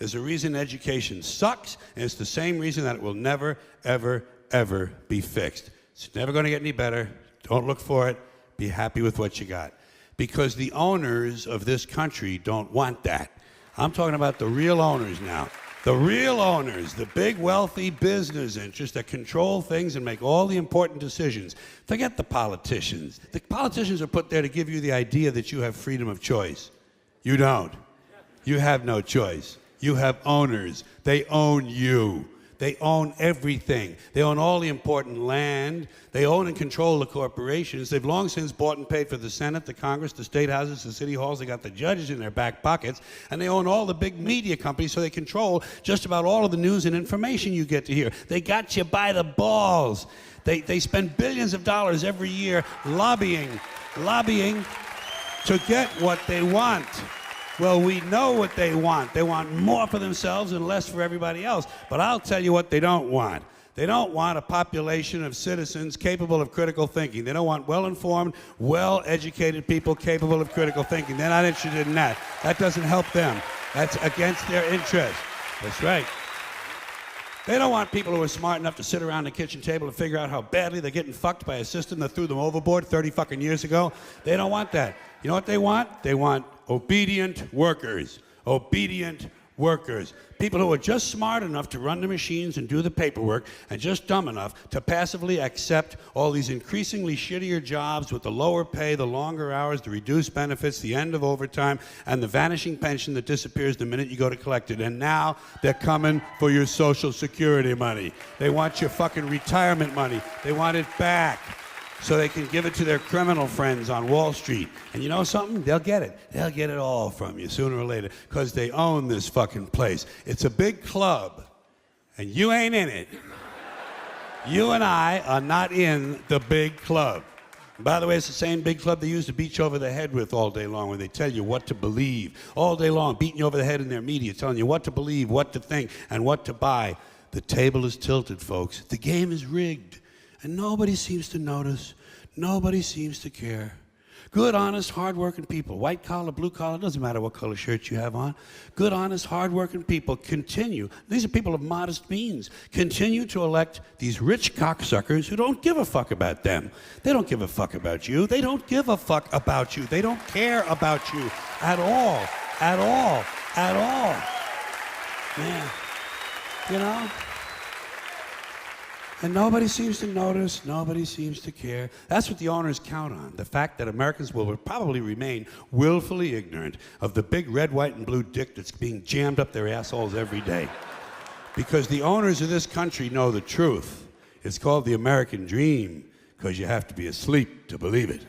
There's a reason education sucks, and it's the same reason that it will never, ever, ever be fixed. It's never going to get any better. Don't look for it. Be happy with what you got. Because the owners of this country don't want that. I'm talking about the real owners now. The real owners, the big wealthy business interests that control things and make all the important decisions. Forget the politicians. The politicians are put there to give you the idea that you have freedom of choice. You don't. You have no choice. You have owners. They own you. They own everything. They own all the important land. They own and control the corporations. They've long since bought and paid for the Senate, the Congress, the state houses, the city halls. They got the judges in their back pockets. And they own all the big media companies, so they control just about all of the news and information you get to hear. They got you by the balls. They spend billions of dollars every year lobbying to get what they want. Well, we know what they want. They want more for themselves and less for everybody else. But I'll tell you what they don't want. They don't want a population of citizens capable of critical thinking. They don't want well-informed, well-educated people capable of critical thinking. They're not interested in that. That doesn't help them. That's against their interest. That's right. They don't want people who are smart enough to sit around the kitchen table and figure out how badly they're getting fucked by a system that threw them overboard 30 fucking years ago. They don't want that. You know what they want? They want obedient workers. Obedient workers. People who are just smart enough to run the machines and do the paperwork and just dumb enough to passively accept all these increasingly shittier jobs with the lower pay, the longer hours, the reduced benefits, the end of overtime, and the vanishing pension that disappears the minute you go to collect it. And now they're coming for your Social Security money. They want your fucking retirement money. They want it back, so they can give it to their criminal friends on Wall Street. And you know something? They'll get it. They'll get it all from you sooner or later, because they own this fucking place. It's a big club, and you ain't in it. You and I are not in the big club. And by the way, it's the same big club they used to beat you over the head with all day long when they tell you what to believe. All day long, beating you over the head in their media, telling you what to believe, what to think, and what to buy. The table is tilted, folks. The game is rigged. And nobody seems to notice. Nobody seems to care. Good, honest, hard-working people, white collar, blue collar, doesn't matter what color shirt you have on. Good, honest, hard-working people continue. These are people of modest means. Continue to elect these rich cocksuckers who don't give a fuck about them. They don't give a fuck about you. They don't give a fuck about you. They don't care about you at all. At all. At all. Man, you know? And nobody seems to notice, nobody seems to care. That's what the owners count on, the fact that Americans will probably remain willfully ignorant of the big red, white, and blue dick that's being jammed up their assholes every day. Because the owners of this country know the truth. It's called the American dream, because you have to be asleep to believe it.